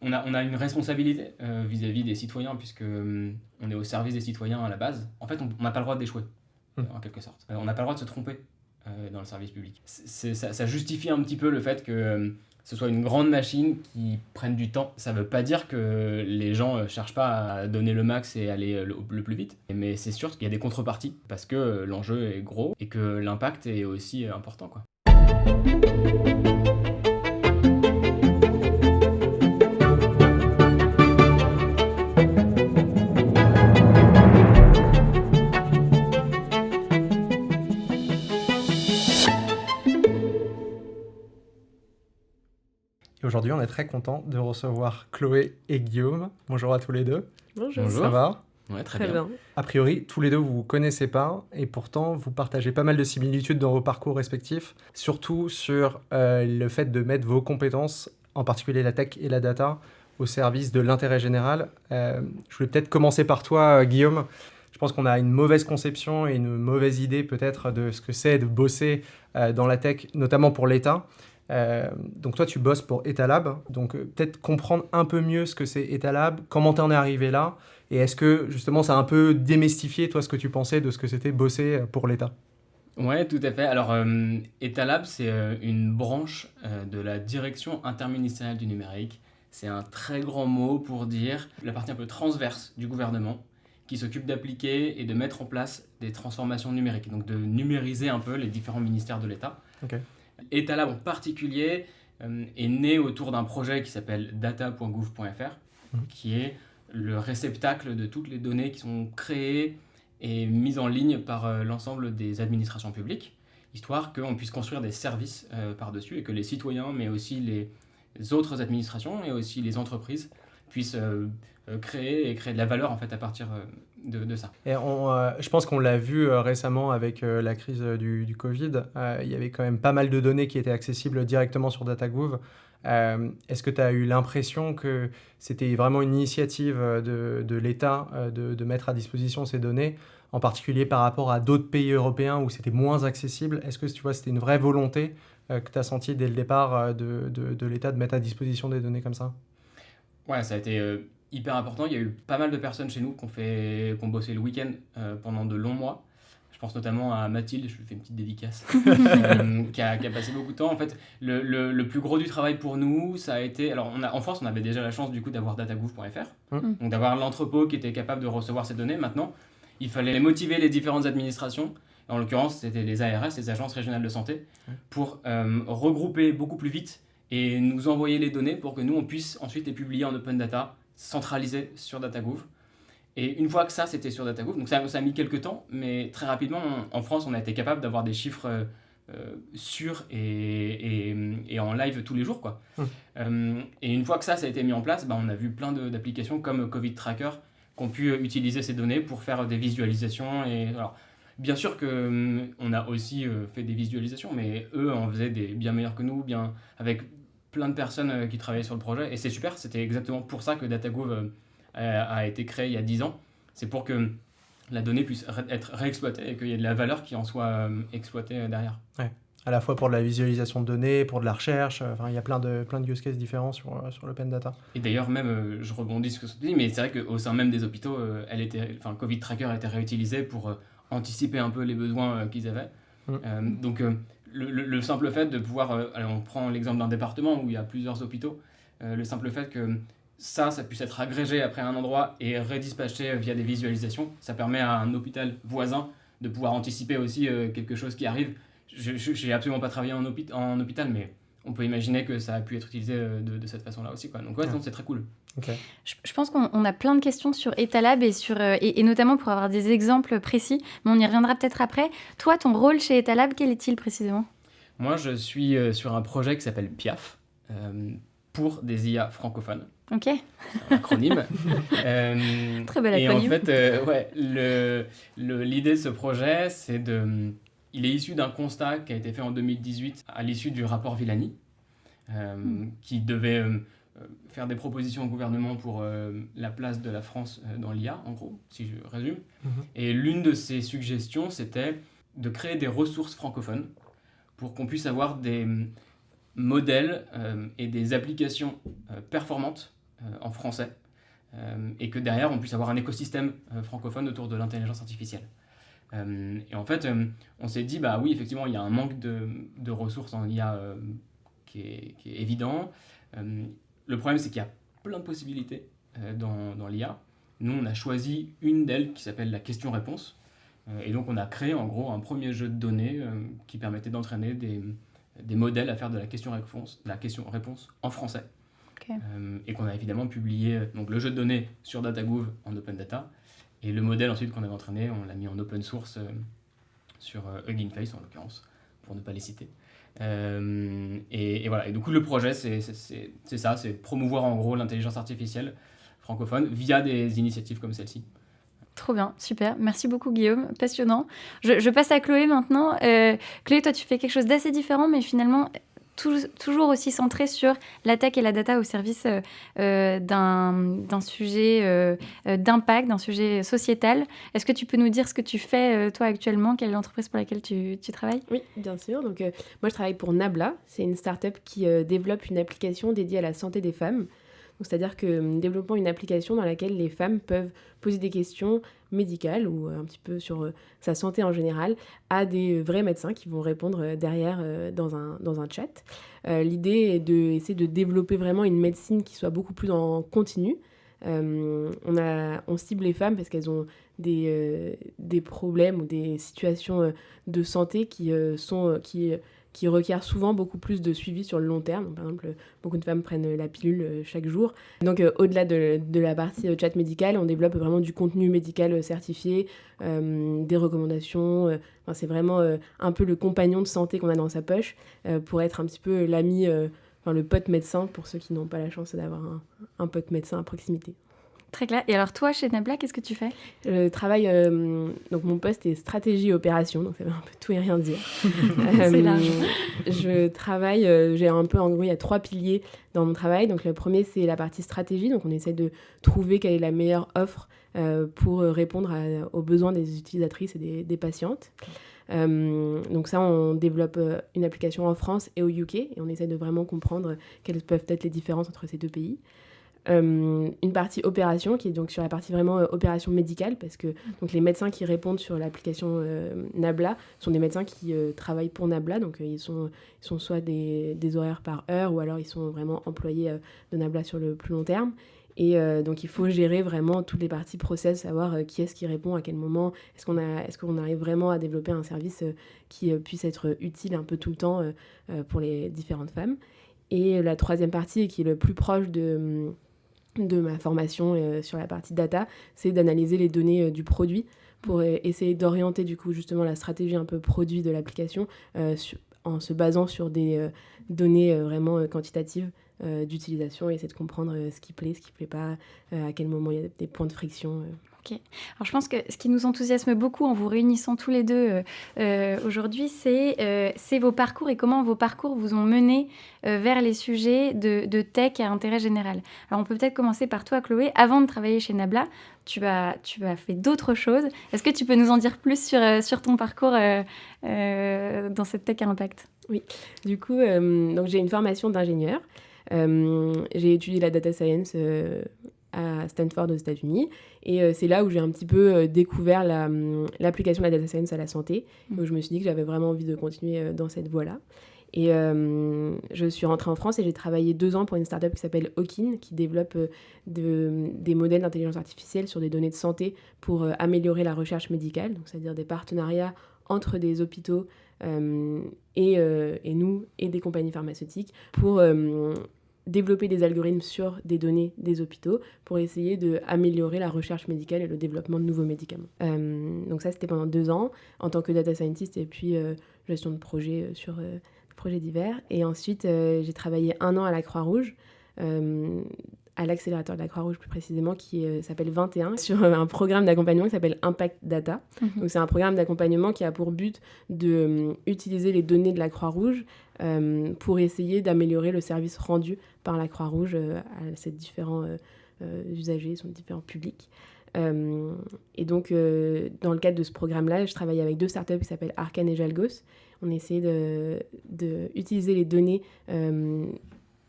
On a une responsabilité vis-à-vis des citoyens, puisque on est au service des citoyens à la base. En fait, on n'a pas le droit d'échouer, en quelque sorte. On n'a pas le droit de se tromper dans le service public. Ça justifie un petit peu le fait que ce soit une grande machine qui prenne du temps. Ça ne veut pas dire que les gens ne cherchent pas à donner le max et aller le plus vite. Mais c'est sûr qu'il y a des contreparties, parce que l'enjeu est gros et que l'impact est aussi important, quoi. Et aujourd'hui, on est très content de recevoir Chloé et Guillaume. Bonjour à tous les deux. Bonjour. Bonjour. Ça va ? Ouais, très bien. A priori, tous les deux, vous vous connaissez pas, et pourtant, vous partagez pas mal de similitudes dans vos parcours respectifs, surtout sur le fait de mettre vos compétences, en particulier la tech et la data, au service de l'intérêt général. Je voulais peut-être commencer par toi, Guillaume. Je pense qu'on a une mauvaise conception et une mauvaise idée peut-être de ce que c'est de bosser dans la tech, notamment pour l'État. Donc toi, tu bosses pour Etalab, donc peut-être comprendre un peu mieux ce que c'est Etalab, comment t'en es arrivé là, et est-ce que justement ça a un peu démystifié toi ce que tu pensais de ce que c'était bosser pour l'État ? Ouais, tout à fait. Alors, Etalab, c'est une branche de la direction interministérielle du numérique. C'est un très grand mot pour dire la partie un peu transverse du gouvernement qui s'occupe d'appliquer et de mettre en place des transformations numériques, donc de numériser un peu les différents ministères de l'État. Ok. Etalab en particulier est né autour d'un projet qui s'appelle data.gouv.fr, qui est le réceptacle de toutes les données qui sont créées et mises en ligne par l'ensemble des administrations publiques, histoire qu'on puisse construire des services par-dessus et que les citoyens, mais aussi les autres administrations et aussi les entreprises puissent créer de la valeur en fait, à partir de ça. Et je pense qu'on l'a vu récemment avec la crise du Covid. Il y avait quand même pas mal de données qui étaient accessibles directement sur DataGouv. Est-ce que tu as eu l'impression que c'était vraiment une initiative de l'État de mettre à disposition ces données, en particulier par rapport à d'autres pays européens où c'était moins accessible ? Est-ce que tu vois, c'était une vraie volonté que tu as sentie dès le départ de l'État de mettre à disposition des données comme ça ? Ouais, ça a été hyper important. Il y a eu pas mal de personnes chez nous qui ont bossé le week-end pendant de longs mois. Je pense notamment à Mathilde, je lui fais une petite dédicace, qui a passé beaucoup de temps. En fait, le plus gros du travail pour nous, ça a été... Alors, en France, on avait déjà la chance du coup d'avoir datagouv.fr, donc d'avoir l'entrepôt qui était capable de recevoir ces données. Maintenant, il fallait motiver les différentes administrations. En l'occurrence, c'était les ARS, les agences régionales de santé, pour regrouper beaucoup plus vite et nous envoyer les données pour que nous, on puisse ensuite les publier en open data, centralisées sur DataGouv. Et une fois que ça, c'était sur DataGouv, donc ça a mis quelques temps, mais très rapidement, en France, on a été capable d'avoir des chiffres sûrs et en live tous les jours, quoi. Et une fois que ça a été mis en place, on a vu plein d'applications comme Covid Tracker qui ont pu utiliser ces données pour faire des visualisations. Et, alors, bien sûr qu'on a aussi fait des visualisations, mais eux en faisaient des bien meilleures que nous, avec plein de personnes qui travaillaient sur le projet. Et c'est super, c'était exactement pour ça que DataGouv a été créé il y a 10 ans. C'est pour que la donnée puisse être réexploitée et qu'il y ait de la valeur qui en soit exploitée derrière. Ouais. À la fois pour de la visualisation de données, pour de la recherche, il y a plein de use cases différents sur l'open data. Et d'ailleurs, même, je rebondis sur ce que tu dis, mais c'est vrai qu'au sein même des hôpitaux, Covid Tracker a été réutilisé pour anticiper un peu les besoins qu'ils avaient. Donc, le simple fait de pouvoir... alors on prend l'exemple d'un département où il y a plusieurs hôpitaux. Le simple fait que ça puisse être agrégé après un endroit et redispatché via des visualisations, ça permet à un hôpital voisin de pouvoir anticiper aussi quelque chose qui arrive. Je n'ai absolument pas travaillé en hôpital, mais on peut imaginer que ça a pu être utilisé de cette façon-là aussi, quoi. Donc ouais, c'est très cool. Okay. Je pense qu'on a plein de questions sur Etalab et notamment pour avoir des exemples précis, mais on y reviendra peut-être après. Toi, ton rôle chez Etalab, quel est-il précisément ? Moi, je suis sur un projet qui s'appelle PIAF, pour des IA francophones. Ok. Un acronyme. Très bel acronyme. Et en fait, l'idée de ce projet, il est issu d'un constat qui a été fait en 2018 à l'issue du rapport Villani, qui devait faire des propositions au gouvernement pour la place de la France dans l'IA, en gros, si je résume. Et l'une de ces suggestions, c'était de créer des ressources francophones pour qu'on puisse avoir des modèles et des applications performantes en français, et que derrière, on puisse avoir un écosystème francophone autour de l'intelligence artificielle. Et en fait, on s'est dit, bah oui, effectivement, il y a un manque de ressources en IA qui est évident. Le problème, c'est qu'il y a plein de possibilités dans l'IA. Nous, on a choisi une d'elles qui s'appelle la question-réponse. Et donc, on a créé en gros un premier jeu de données qui permettait d'entraîner des modèles à faire de la question-réponse en français. Okay. Et qu'on a évidemment publié donc, le jeu de données sur DataGouv en open data. Et le modèle ensuite qu'on avait entraîné, on l'a mis en open source sur Hugging Face en l'occurrence, pour ne pas les citer. Et voilà. Et du coup, le projet, c'est ça, c'est promouvoir en gros l'intelligence artificielle francophone via des initiatives comme celle-ci. Trop bien, super. Merci beaucoup Guillaume, passionnant. Je passe à Chloé maintenant. Chloé, toi tu fais quelque chose d'assez différent, mais finalement toujours aussi centré sur la tech et la data au service d'un sujet d'impact, d'un sujet sociétal. Est-ce que tu peux nous dire ce que tu fais toi actuellement? Quelle est l'entreprise pour laquelle tu travailles? Oui, bien sûr. Donc, moi je travaille pour Nabla. C'est une start-up qui développe une application dédiée à la santé des femmes. Donc, c'est-à-dire que nous développons une application dans laquelle les femmes peuvent poser des questions médicales ou un petit peu sur sa santé en général à des vrais médecins qui vont répondre derrière dans un chat. L'idée est d'essayer de développer vraiment une médecine qui soit beaucoup plus en continu. On cible les femmes parce qu'elles ont des problèmes ou des situations de santé qui requiert souvent beaucoup plus de suivi sur le long terme. Donc, par exemple, beaucoup de femmes prennent la pilule chaque jour. Donc, au-delà de la partie chat médical, on développe vraiment du contenu médical certifié, des recommandations. C'est vraiment un peu le compagnon de santé qu'on a dans sa poche pour être un petit peu l'ami, le pote médecin pour ceux qui n'ont pas la chance d'avoir un pote médecin à proximité. Très clair. Et alors toi, chez Nabla, qu'est-ce que tu fais? Je travaille, donc mon poste est stratégie et opération, donc ça veut un peu tout et rien dire. C'est large. Je travaille, j'ai un peu, en gros, il y a 3 piliers dans mon travail. Donc le premier, c'est la partie stratégie, donc on essaie de trouver quelle est la meilleure offre pour répondre aux besoins des utilisatrices et des patientes. Donc ça, on développe une application en France et au UK, et on essaie de vraiment comprendre quelles peuvent être les différences entre ces deux pays. Une partie opération qui est donc sur la partie vraiment opération médicale, parce que donc les médecins qui répondent sur l'application Nabla sont des médecins qui travaillent pour Nabla, donc ils sont soit des horaires par heure ou alors ils sont vraiment employés de Nabla sur le plus long terme. Et donc il faut gérer vraiment toutes les parties process, savoir qui est-ce qui répond à quel moment, est-ce qu'on arrive vraiment à développer un service qui puisse être utile un peu tout le temps pour les différentes femmes. Et la troisième partie, qui est le plus proche de ma formation sur la partie data, c'est d'analyser les données du produit pour essayer d'orienter du coup justement la stratégie un peu produit de l'application en se basant sur des données vraiment quantitatives d'utilisation et essayer de comprendre ce qui plaît pas, à quel moment il y a des points de friction. Ok. Alors je pense que ce qui nous enthousiasme beaucoup en vous réunissant tous les deux aujourd'hui, c'est vos parcours et comment vos parcours vous ont mené vers les sujets de tech à intérêt général. Alors on peut peut-être commencer par toi, Chloé. Avant de travailler chez Nabla, tu as fait d'autres choses. Est-ce que tu peux nous en dire plus sur ton parcours dans cette tech à impact? Oui, du coup, donc j'ai une formation d'ingénieur. J'ai étudié la data science à Stanford aux États-Unis, et c'est là où j'ai un petit peu découvert l'application de la data science à la santé, où je me suis dit que j'avais vraiment envie de continuer dans cette voie-là. Et je suis rentrée en France et j'ai travaillé 2 ans pour une start-up qui s'appelle Hawkin, qui développe des modèles d'intelligence artificielle sur des données de santé pour améliorer la recherche médicale, donc c'est-à-dire des partenariats entre des hôpitaux et nous et des compagnies pharmaceutiques pour développer des algorithmes sur des données des hôpitaux pour essayer d'améliorer la recherche médicale et le développement de nouveaux médicaments. Donc ça, c'était pendant 2 ans en tant que data scientist et puis gestion de projet sur projets divers. Et ensuite, j'ai travaillé 1 an à la Croix-Rouge, à l'accélérateur de la Croix-Rouge plus précisément, qui s'appelle 21, sur un programme d'accompagnement qui s'appelle Impact Data. Donc c'est un programme d'accompagnement qui a pour but d'utiliser les données de la Croix-Rouge pour essayer d'améliorer le service rendu par la Croix-Rouge à ces différents usagers, ces différents publics. Et donc, dans le cadre de ce programme-là, je travaillais avec 2 startups qui s'appellent Arcan et Jalgos. On essayait d'utiliser les données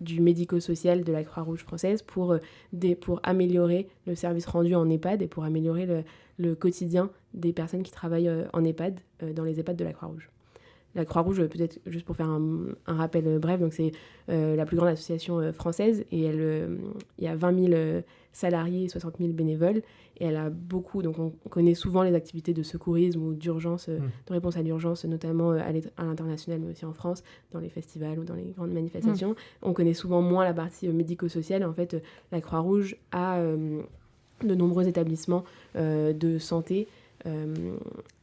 du médico-social de la Croix-Rouge française pour améliorer le service rendu en EHPAD et pour améliorer le quotidien des personnes qui travaillent en EHPAD, dans les EHPAD de la Croix-Rouge. La Croix-Rouge, peut-être juste pour faire un rappel bref, donc c'est la plus grande association française et il y a 20 000 salariés, 60 000 bénévoles et elle a beaucoup, donc on connaît souvent les activités de secourisme ou d'urgence, de réponse à l'urgence, notamment à l'international mais aussi en France, dans les festivals ou dans les grandes manifestations. On connaît souvent moins la partie médico-sociale. En fait, la Croix-Rouge a de nombreux établissements de santé,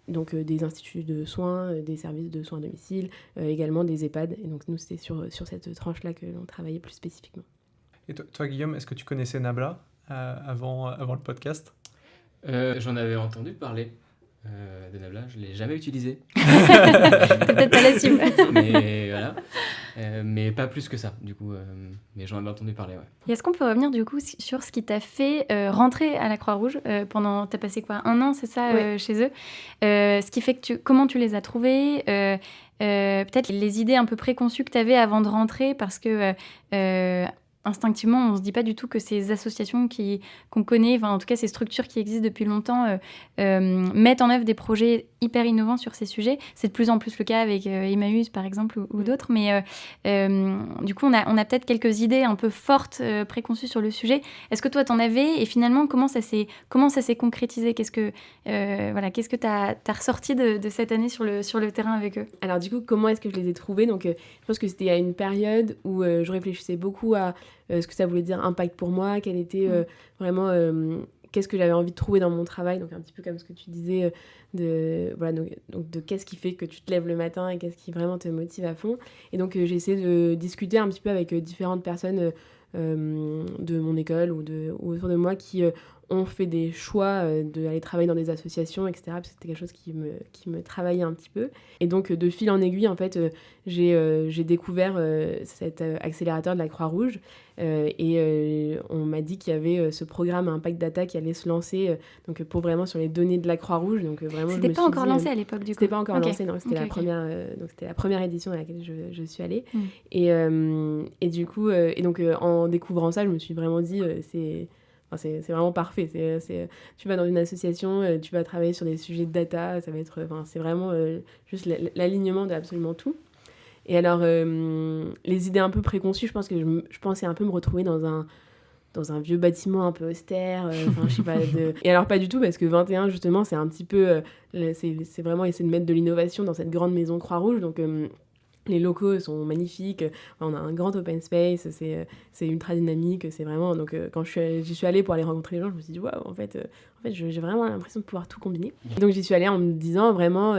donc des instituts de soins, des services de soins à domicile, également des EHPAD. Et donc nous, c'était sur cette tranche-là que l'on travaillait plus spécifiquement. Et toi, Guillaume, est-ce que tu connaissais Nabla avant le podcast ? J'en avais entendu parler de Nabla, je ne l'ai jamais utilisé. Peut-être pas la cible. Mais voilà. Mais pas plus que ça, du coup. Mais j'en avais entendu parler, ouais. Et est-ce qu'on peut revenir du coup sur ce qui t'a fait rentrer à la Croix-Rouge pendant, t'as passé quoi, 1 an, c'est ça, chez eux, ce qui fait que comment tu les as trouvés, peut-être les idées un peu préconçues que tu avais avant de rentrer, parce que instinctivement, on ne se dit pas du tout que ces associations qu'on connaît, enfin, en tout cas ces structures qui existent depuis longtemps, mettent en œuvre des projets hyper innovants sur ces sujets. C'est de plus en plus le cas avec Emmaüs, par exemple, ou d'autres. Mais du coup, on a peut-être quelques idées un peu fortes, préconçues sur le sujet. Est-ce que toi, t'en avais ? Et finalement, comment ça s'est concrétisé ? Qu'est-ce que t'as ressorti de cette année sur le terrain avec eux ? Alors du coup, comment est-ce que je les ai trouvés ? Donc, je pense que c'était à une période où je réfléchissais beaucoup à ce que ça voulait dire impact pour moi, quel était vraiment... qu'est-ce que j'avais envie de trouver dans mon travail, donc un petit peu comme ce que tu disais, donc de qu'est-ce qui fait que tu te lèves le matin et qu'est-ce qui vraiment te motive à fond. Et donc j'ai essayé de discuter un petit peu avec différentes personnes de mon école ou autour de moi qui ont fait des choix d'aller travailler dans des associations, etc. Parce que c'était quelque chose qui me travaillait un petit peu. Et donc de fil en aiguille, en fait, j'ai découvert cet accélérateur de la Croix-Rouge et on m'a dit qu'il y avait ce programme Impact Data qui allait se lancer donc pour vraiment sur les données de la Croix-Rouge. Donc vraiment, c'était pas encore lancé à l'époque, du coup. C'était pas encore lancé, non. C'était c'était la première édition à laquelle je suis allée. Et du coup, en découvrant ça, je me suis vraiment dit c'est vraiment parfait. Tu vas dans une association, tu vas travailler sur des sujets de data, ça va être, c'est vraiment juste l'alignement de absolument tout. Et alors, les idées un peu préconçues, je pense que je pensais un peu me retrouver dans un vieux bâtiment un peu austère, je sais pas. Et alors, pas du tout, parce que 21, justement, c'est un petit peu... c'est vraiment essayer de mettre de l'innovation dans cette grande maison Croix-Rouge, donc... les locaux sont magnifiques, on a un grand open space, c'est ultra dynamique, c'est vraiment... Donc quand j'y suis allée pour aller rencontrer les gens, je me suis dit, waouh, en fait j'ai vraiment l'impression de pouvoir tout combiner. Et donc j'y suis allée en me disant vraiment,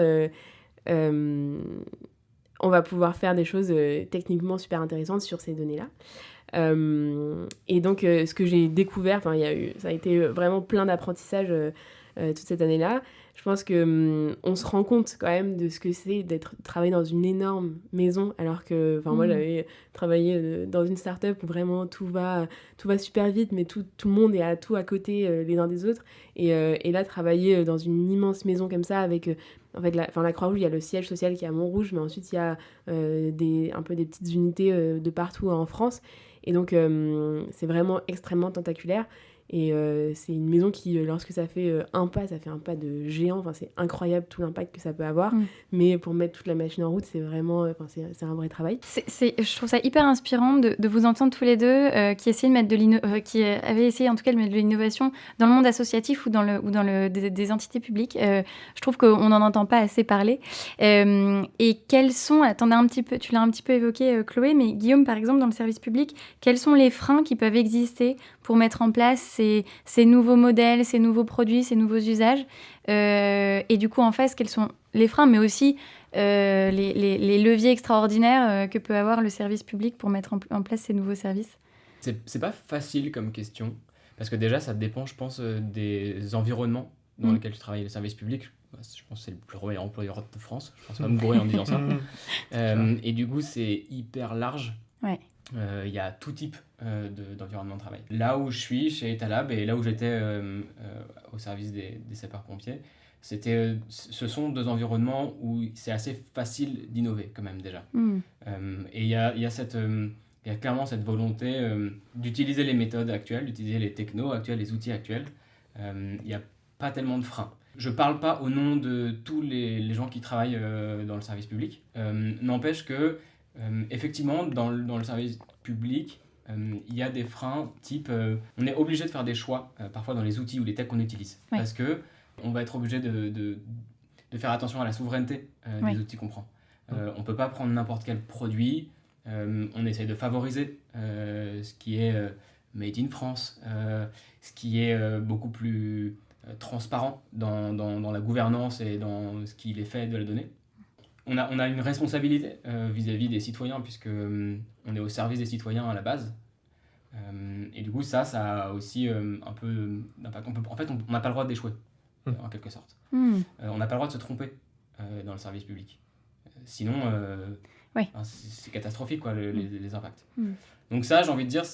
on va pouvoir faire des choses techniquement super intéressantes sur ces données-là. Et donc ce que j'ai découvert, ça a été vraiment plein d'apprentissages toute cette année-là. Je pense que on se rend compte quand même de ce que c'est travailler dans une énorme maison, alors que moi j'avais travaillé dans une start-up où vraiment tout va super vite, mais tout le monde est tout à côté les uns des autres. Et là, travailler dans une immense maison comme ça avec la Croix-Rouge, il y a le siège social qui est à Montrouge, mais ensuite il y a un peu des petites unités de partout en France. Et donc c'est vraiment extrêmement tentaculaire. Et c'est une maison qui, lorsque ça fait un pas de géant. C'est incroyable tout l'impact que ça peut avoir. Mais pour mettre toute la machine en route, c'est vraiment... c'est un vrai travail. Je trouve ça hyper inspirant de vous entendre tous les deux qui avaient essayé en tout cas de mettre de l'innovation dans le monde associatif ou dans des entités publiques. Je trouve qu'on n'en entend pas assez parler. Et quels sont... tu l'as un petit peu évoqué, Chloé, mais Guillaume, par exemple, dans le service public, quels sont les freins qui peuvent exister pour mettre en place ces nouveaux modèles, ces nouveaux produits, ces nouveaux usages. Et du coup, en face, quels sont les freins, mais aussi les leviers extraordinaires que peut avoir le service public pour mettre en place ces nouveaux services. C'est pas facile comme question, parce que déjà, ça dépend, je pense, des environnements dans lesquels tu travailles. Le service public, je pense que c'est le plus gros employeur de France. Je pense pas me bourrer en disant ça. Et du coup, c'est hyper large. Ouais. Il y a tout type d'environnement de travail. Là où je suis, chez Etalab, et là où j'étais au service des sapeurs-pompiers, ce sont 2 environnements où c'est assez facile d'innover quand même déjà. Et il y a cette Il y a clairement cette volonté d'utiliser les méthodes actuelles, d'utiliser les technos actuels, les outils actuels. Il n'y a pas tellement de freins. Je ne parle pas au nom de tous les gens qui travaillent dans le service public. N'empêche que, effectivement, dans le service public, il y a des freins type on est obligé de faire des choix parfois dans les outils ou les techs qu'on utilise. Ouais. Parce qu'on va être obligé de faire attention à la souveraineté des outils qu'on prend. On ne peut pas prendre n'importe quel produit. On essaye de favoriser ce qui est made in France, ce qui est beaucoup plus transparent dans la gouvernance et dans ce qu'il est fait de la donnée. On a une responsabilité vis-à-vis des citoyens puisque on est au service des citoyens à la base. Et du coup, ça a aussi un peu d'impact. En fait, on n'a pas le droit d'échouer, en quelque sorte. On n'a pas le droit de se tromper dans le service public. Sinon, c'est catastrophique, quoi, les impacts. Donc ça, j'ai envie de dire,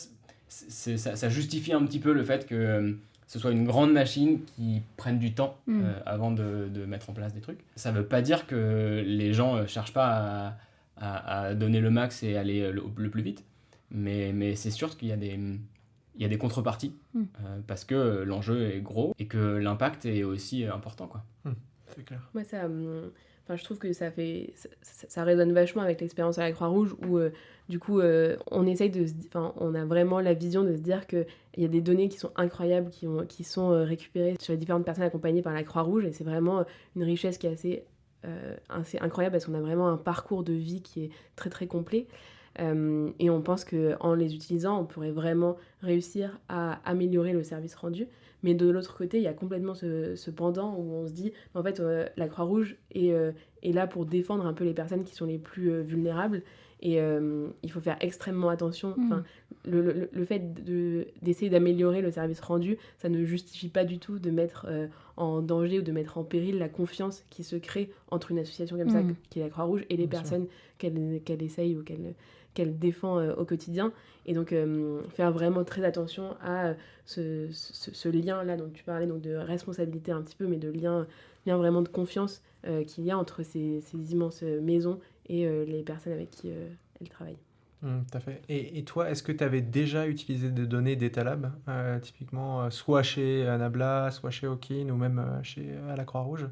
ça justifie un petit peu le fait que ce soit une grande machine qui prenne du temps avant de mettre en place des trucs. Ça ne veut pas dire que les gens ne cherchent pas à donner le max et aller le plus vite, mais c'est sûr qu'il y a des contreparties parce que l'enjeu est gros et que l'impact est aussi important, quoi. C'est clair. Moi, je trouve que ça résonne vachement avec l'expérience à la Croix-Rouge où, du coup, on essaye on a vraiment la vision de se dire qu'il y a des données qui sont incroyables, qui sont récupérées sur les différentes personnes accompagnées par la Croix-Rouge et c'est vraiment une richesse qui est assez incroyable parce qu'on a vraiment un parcours de vie qui est très très complet. Et on pense qu'en les utilisant, on pourrait vraiment réussir à améliorer le service rendu. Mais de l'autre côté, il y a complètement ce pendant où on se dit, en fait, la Croix-Rouge est là pour défendre un peu les personnes qui sont les plus vulnérables. Et il faut faire extrêmement attention. Le fait d'essayer d'améliorer le service rendu, ça ne justifie pas du tout de mettre en danger ou de mettre en péril la confiance qui se crée entre une association comme ça, qui est la Croix-Rouge, et les personnes qu'elle essaye ou qu'elle défend au quotidien. Et donc, faire vraiment très attention à ce lien-là dont tu parlais, donc de responsabilité un petit peu, mais de lien vraiment de confiance qu'il y a entre ces immenses maisons et les personnes avec qui elles travaillent. Tout à fait. Et toi, est-ce que tu avais déjà utilisé des données d'Etalab, typiquement soit chez Nabla, soit chez Hawkin ou même à la Croix-Rouge?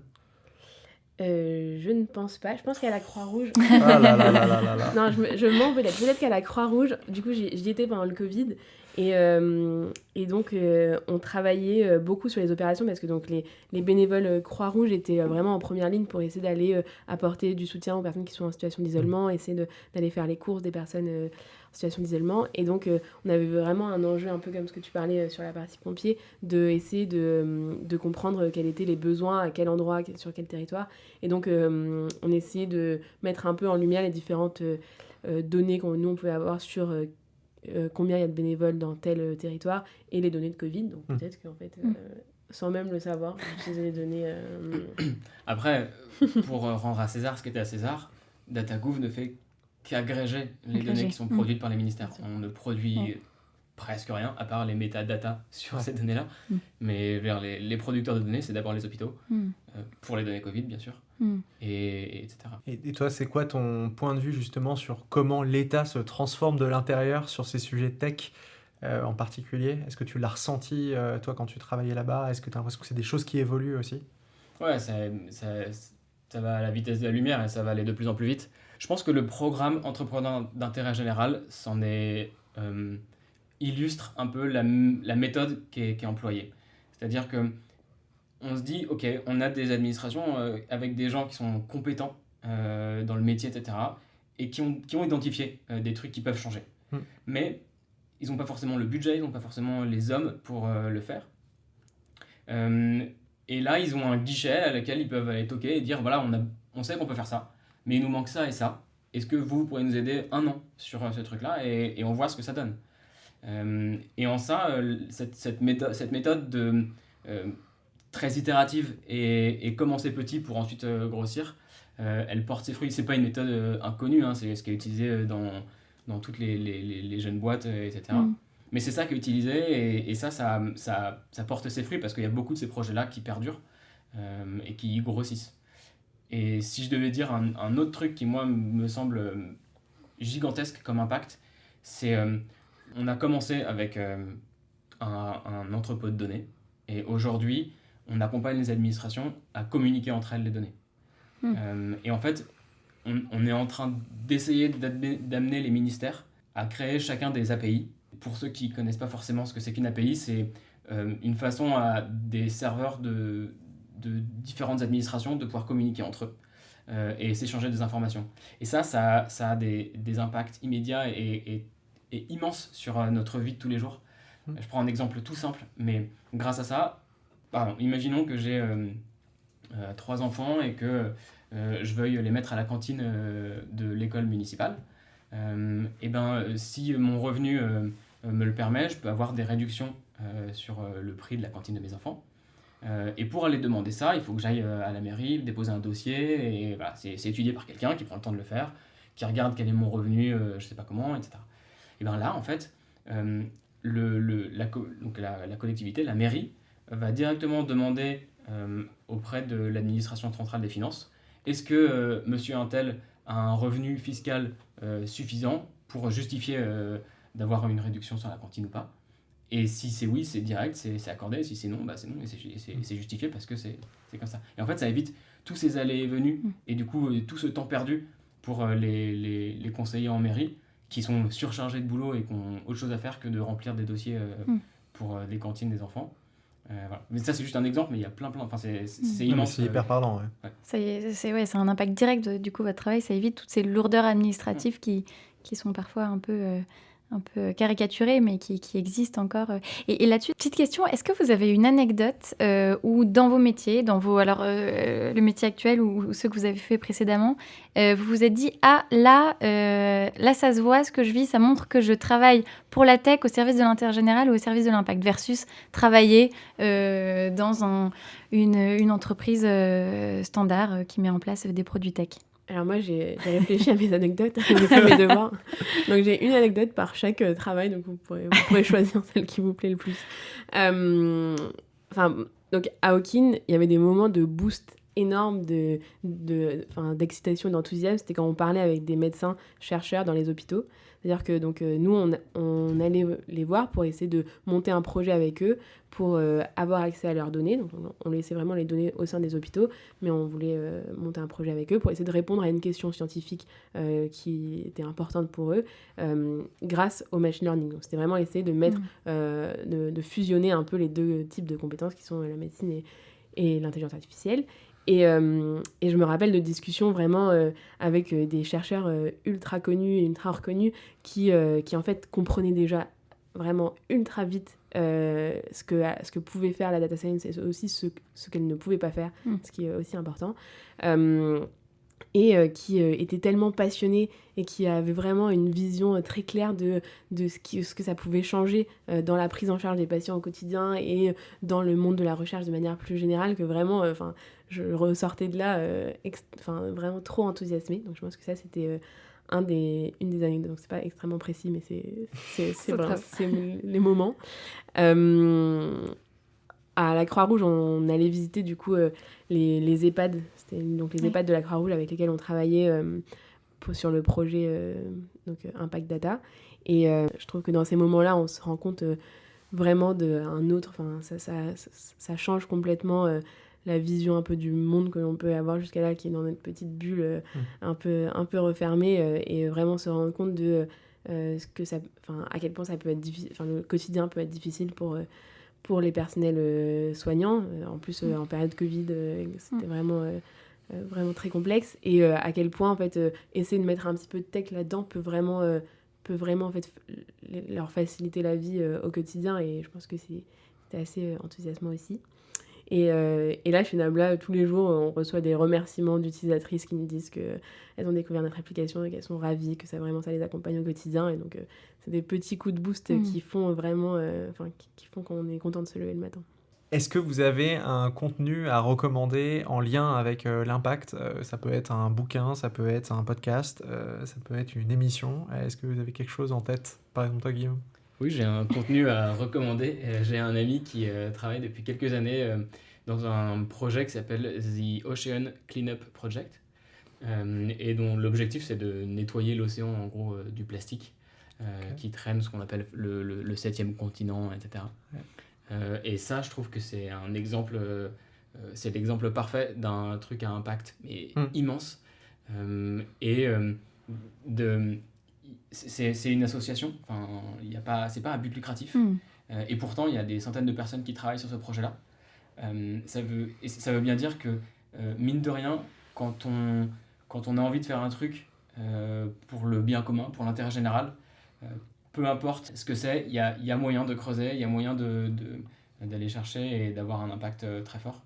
Je ne pense pas. Je pense qu'à la Croix-Rouge... Ah là là là là là là. Non, je mens peut-être. Peut-être qu'à la Croix-Rouge, du coup, j'y étais pendant le Covid. Et donc, on travaillait beaucoup sur les opérations parce que donc, les bénévoles Croix-Rouge étaient vraiment en première ligne pour essayer d'aller apporter du soutien aux personnes qui sont en situation d'isolement, essayer d'aller faire les courses des personnes en situation d'isolement. Et donc, on avait vraiment un enjeu un peu comme ce que tu parlais sur la partie pompier, d'essayer de comprendre quels étaient les besoins, à quel endroit, sur quel territoire. Et donc, on essayait de mettre un peu en lumière les différentes données qu'on pouvait avoir sur... combien il y a de bénévoles dans tel territoire et les données de Covid. Donc peut-être qu'en fait, sans même le savoir, j'utilisais les données... Après, pour rendre à César ce qui était à César, DataGouv ne fait qu'agréger les données qui sont produites par les ministères. On ne produit presque rien, à part les métadatas sur ces données-là. Mais les producteurs de données, c'est d'abord les hôpitaux, pour les données Covid, bien sûr, et etc. Et toi, c'est quoi ton point de vue justement sur comment l'État se transforme de l'intérieur sur ces sujets tech en particulier? Est-ce que tu l'as ressenti, toi, quand tu travaillais là-bas? Est-ce que tu as l'impression que c'est des choses qui évoluent aussi? Ouais, ça va à la vitesse de la lumière et ça va aller de plus en plus vite. Je pense que le programme Entrepreneur d'intérêt général illustre un peu la méthode qui est employée. C'est-à-dire que on se dit, ok, on a des administrations avec des gens qui sont compétents dans le métier, etc., et qui ont identifié des trucs qui peuvent changer. Mais ils n'ont pas forcément le budget, ils n'ont pas forcément les hommes pour le faire. Et là, ils ont un guichet à lequel ils peuvent aller toquer et dire, voilà, on sait qu'on peut faire ça, mais il nous manque ça et ça. Est-ce que vous pourrez nous aider un an sur ce truc-là et on voit ce que ça donne. Et en ça, cette méthode très itérative et commencer petit pour ensuite grossir, elle porte ses fruits. C'est pas une méthode inconnue, hein, c'est ce qui est utilisé dans toutes les jeunes boîtes, etc. Mais c'est ça qui est utilisé et ça porte ses fruits parce qu'il y a beaucoup de ces projets-là qui perdurent et qui grossissent. Et si je devais dire un autre truc qui, moi, me semble gigantesque comme impact, On a commencé avec un entrepôt de données, et aujourd'hui, on accompagne les administrations à communiquer entre elles les données. Et en fait, on est en train d'essayer d'amener les ministères à créer chacun des API. Pour ceux qui ne connaissent pas forcément ce que c'est qu'une API, c'est une façon à des serveurs de différentes administrations de pouvoir communiquer entre eux et s'échanger des informations. Et ça a des impacts immédiats et immenses sur notre vie de tous les jours. Je prends un exemple tout simple, mais grâce à ça, imaginons que j'ai 3 enfants et que je veuille les mettre à la cantine de l'école municipale. Si mon revenu me le permet, je peux avoir des réductions sur le prix de la cantine de mes enfants. Et pour aller demander ça, il faut que j'aille à la mairie, déposer un dossier, et voilà, c'est étudié par quelqu'un qui prend le temps de le faire, qui regarde quel est mon revenu, je ne sais pas comment, etc. Et bien là, en fait, la collectivité, la mairie, va directement demander auprès de l'administration centrale des finances, est-ce que monsieur untel a un revenu fiscal suffisant pour justifier d'avoir une réduction sur la cantine ou pas? Et si c'est oui, c'est direct, c'est accordé. Si c'est non, c'est non, et c'est justifié parce que c'est comme ça. Et en fait, ça évite tous ces allées et venues, et du coup, tout ce temps perdu pour les conseillers en mairie, qui sont surchargés de boulot et qui ont autre chose à faire que de remplir des dossiers pour les cantines des enfants. Voilà. Mais ça, c'est juste un exemple, mais il y a plein. Enfin, c'est immense. C'est hyper parlant. Ouais. C'est un impact direct du coup votre travail. Ça évite toutes ces lourdeurs administratives qui sont parfois un peu caricaturées, mais qui existent encore. Et là-dessus, petite question, est-ce que vous avez une anecdote où dans vos métiers, le métier actuel ou ceux que vous avez fait précédemment, vous vous êtes dit « Ah, là, ça se voit, ce que je vis, ça montre que je travaille pour la tech au service de l'intérêt général ou au service de l'impact » versus travailler dans une entreprise standard qui met en place des produits tech. Alors moi, j'ai réfléchi à mes anecdotes, j'ai fait mes devoirs. Donc j'ai une anecdote par chaque travail, donc vous pourrez choisir celle qui vous plaît le plus. Donc à Hawkin, il y avait des moments de boost énorme d'excitation et d'enthousiasme. C'était quand on parlait avec des médecins chercheurs dans les hôpitaux. C'est-à-dire que nous, on allait les voir pour essayer de monter un projet avec eux, pour avoir accès à leurs données. Donc on laissait vraiment les données au sein des hôpitaux, mais on voulait monter un projet avec eux pour essayer de répondre à une question scientifique qui était importante pour eux grâce au machine learning. Donc c'était vraiment essayer de mettre, de fusionner un peu les deux types de compétences qui sont la médecine et l'intelligence artificielle. Et je me rappelle de discussions vraiment avec des chercheurs ultra connus et ultra reconnus qui en fait comprenaient déjà vraiment ultra vite ce que pouvait faire la data science et aussi ce qu'elle ne pouvait pas faire, ce qui est aussi important. Et qui étaient tellement passionnés et qui avaient vraiment une vision très claire de ce que ça pouvait changer dans la prise en charge des patients au quotidien et dans le monde de la recherche de manière plus générale, que vraiment, je ressortais de là vraiment trop enthousiasmée. Donc je pense que ça, c'était une des anecdotes. Donc c'est pas extrêmement précis, mais c'est les moments. À la Croix-Rouge, on allait visiter du coup les EHPAD. C'était donc les EHPAD de la Croix-Rouge avec lesquels on travaillait sur le projet Impact Data. Et je trouve que dans ces moments-là, on se rend compte vraiment d'un autre... Ça change complètement la vision un peu du monde que l'on peut avoir jusqu'à là, qui est dans notre petite bulle un peu refermée, et vraiment se rendre compte de à quel point ça peut être difficile, le quotidien peut être difficile pour les personnels soignants. En plus, en période Covid, c'était vraiment très complexe. Et à quel point, en fait, essayer de mettre un petit peu de tech là-dedans peut vraiment en fait, leur faciliter la vie au quotidien. Et je pense que c'était assez enthousiasmant aussi. Et là, chez Nabla, tous les jours, on reçoit des remerciements d'utilisatrices qui nous disent qu'elles ont découvert notre application et qu'elles sont ravies, que ça les accompagne au quotidien. Et donc, c'est des petits coups de boost qui font vraiment... qui font qu'on est content de se lever le matin. Est-ce que vous avez un contenu à recommander en lien avec l'impact ? Ça peut être un bouquin, ça peut être un podcast, ça peut être une émission. Est-ce que vous avez quelque chose en tête ? Par exemple, toi, Guillaume ? Oui, j'ai un contenu à recommander. J'ai un ami qui travaille depuis quelques années dans un projet qui s'appelle The Ocean Cleanup Project, et dont l'objectif, c'est de nettoyer l'océan, en gros, du plastique. qui traînent ce qu'on appelle le 7e continent, etc. Et ça, je trouve que c'est un exemple, c'est l'exemple parfait d'un truc à impact immense. C'est une association, c'est pas un but lucratif. Et pourtant, il y a des centaines de personnes qui travaillent sur ce projet-là. Ça veut bien dire que, mine de rien, quand on a envie de faire un truc pour le bien commun, pour l'intérêt général, peu importe ce que c'est, il y a moyen de creuser, il y a moyen d'aller chercher et d'avoir un impact très fort.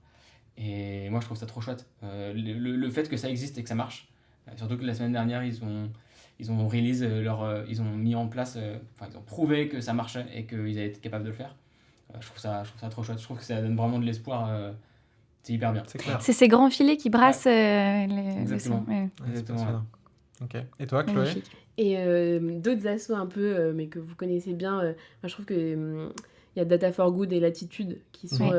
Et moi, je trouve ça trop chouette. Le fait que ça existe et que ça marche, surtout que la semaine dernière, ils ont release ils ont mis en place, ils ont prouvé que ça marchait et qu'ils avaient été capables de le faire. Je trouve ça trop chouette. Je trouve que ça donne vraiment de l'espoir. C'est hyper bien. C'est clair. C'est ces grands filets qui brassent Exactement. Exactement. Ok. Et toi, Chloé? Magnifique. Et d'autres assos un peu, mais que vous connaissez bien, moi, je trouve que il y a Data for Good et Latitude qui sont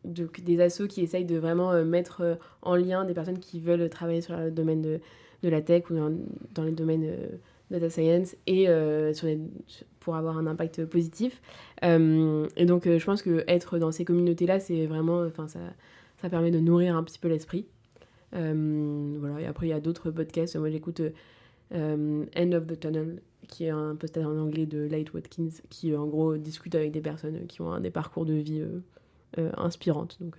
des assos qui essayent de vraiment mettre en lien des personnes qui veulent travailler sur le domaine de la tech ou dans les domaines data science et pour avoir un impact positif. Et donc, je pense qu'être dans ces communautés-là, c'est vraiment, ça permet de nourrir un petit peu l'esprit. Voilà. Et après, il y a d'autres podcasts. Moi, j'écoute End of the Tunnel, qui est un podcast en anglais de Light Watkins, qui en gros discute avec des personnes qui ont des parcours de vie inspirantes. Donc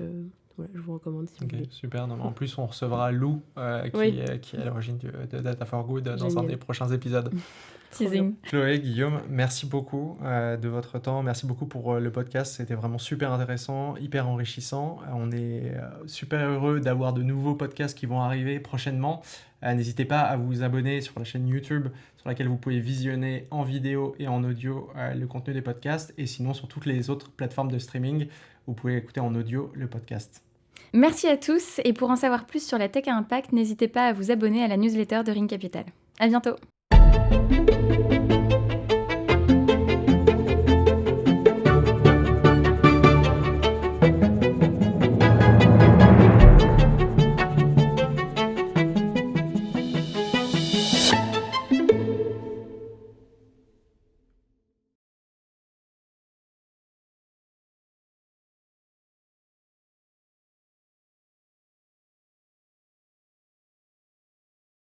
voilà, je vous recommande si vous voulez. Super. Non, en plus, on recevra Lou, qui est à l'origine de Data for Good dans un des prochains épisodes. Teasing. Chloé, Guillaume, merci beaucoup de votre temps. Merci beaucoup pour le podcast. C'était vraiment super intéressant, hyper enrichissant. On est super heureux d'avoir de nouveaux podcasts qui vont arriver prochainement. N'hésitez pas à vous abonner sur la chaîne YouTube sur laquelle vous pouvez visionner en vidéo et en audio le contenu des podcasts. Et sinon, sur toutes les autres plateformes de streaming, vous pouvez écouter en audio le podcast. Merci à tous. Et pour en savoir plus sur la tech à impact, n'hésitez pas à vous abonner à la newsletter de Ring Capital. À bientôt.